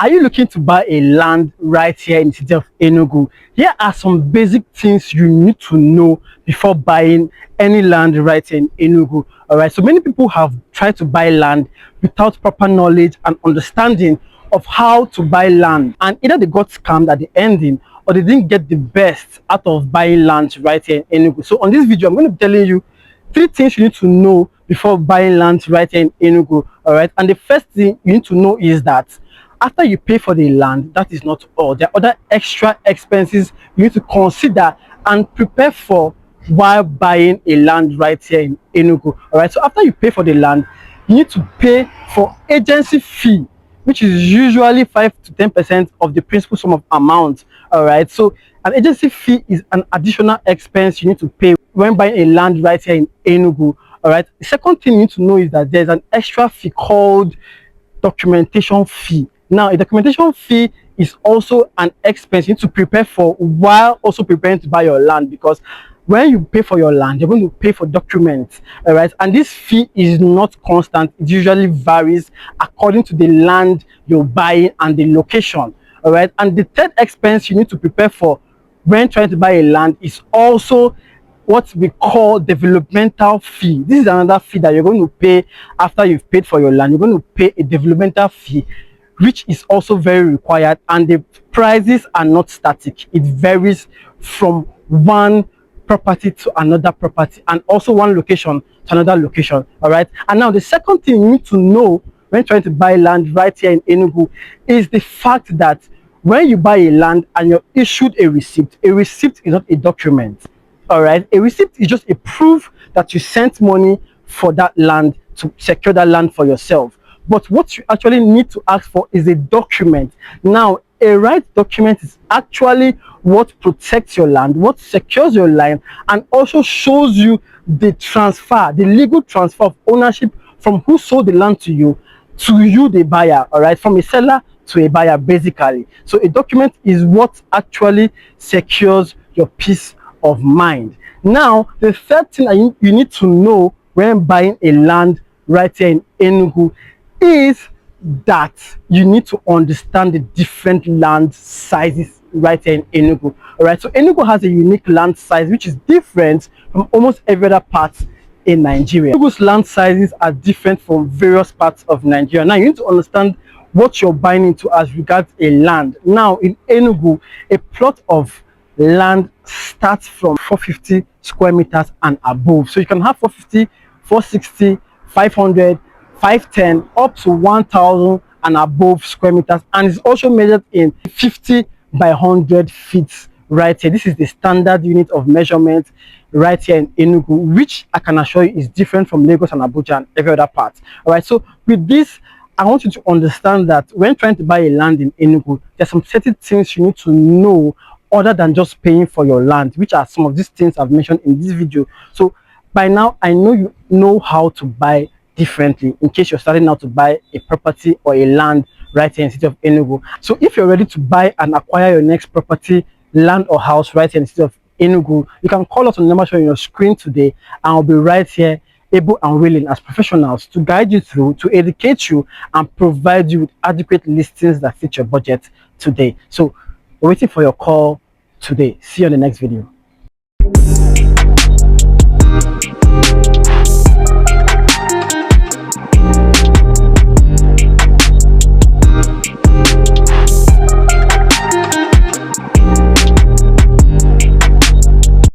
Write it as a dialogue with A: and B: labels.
A: Are you looking to buy a land right here in the city of Enugu? Here are some basic things you need to know before buying any land right here in Enugu. All right, so many people have tried to buy land without proper knowledge and understanding of how to buy land, and either they got scammed at the ending or they didn't get the best out of buying land right here in Enugu. So on this video, I'm going to be telling you 3 things you need to know before buying land right here in Enugu. All right, and the first thing you need to know is that after you pay for the land, that is not all. There are other extra expenses you need to consider and prepare for while buying a land right here in Enugu. All right, so after you pay for the land, you need to pay for agency fee, which is usually 5 to 10% of the principal sum of amount. All right, so an agency fee is an additional expense you need to pay when buying a land right here in Enugu. All right, the second thing you need to know is that there's an extra fee called documentation fee. Now, a documentation fee is also an expense you need to prepare for while also preparing to buy your land, because when you pay for your land, you're going to pay for documents. All right, and this fee is not constant. It usually varies according to the land you're buying and the location. All right, and the third expense you need to prepare for when trying to buy a land is also what we call developmental fee. This is another fee that you're going to pay after you've paid for your land. You're going to pay a developmental fee, which is also very required, and the prices are not static. It varies from one property to another property, and also one location to another location. All right, and now the second thing you need to know when trying to buy land right here in Enugu is the fact that when you buy a land and you're issued a receipt is not a document. All right, a receipt is just a proof that you sent money for that land to secure that land for yourself. But what you actually need to ask for is a document. Now, a right document is actually what protects your land, what secures your land, and also shows you the transfer, the legal transfer of ownership from who sold the land to you, the buyer. All right, from a seller to a buyer, basically. So a document is what actually secures your peace of mind. Now, the third thing you need to know when buying a land right here in Enugu is that you need to understand the different land sizes right here in Enugu. All right, so Enugu has a unique land size which is different from almost every other part in Nigeria. Enugu's land sizes are different from various parts of Nigeria. Now, you need to understand what you're buying into as regards a land. Now, in Enugu, a plot of land starts from 450 square meters and above. So you can have 450, 460, 500, 510 up to 1000 and above square meters, and it's also measured in 50 by 100 feet right here. This is the standard unit of measurement right here in Enugu, which I can assure you is different from Lagos and Abuja and every other part. All right, so with this, I want you to understand that when trying to buy a land in Enugu, there's some certain things you need to know other than just paying for your land, which are some of these things I've mentioned in this video. So by now, I know you know how to buy differently in case you're starting out to buy a property or a land right here in the city of Enugu. So if you're ready to buy and acquire your next property, land or house right here in the city of Enugu, you can call us on the number showing on your screen today, and I'll be right here, able and willing as professionals to guide you through, to educate you and provide you with adequate listings that fit your budget today. So we're waiting for your call today. See you on the next video.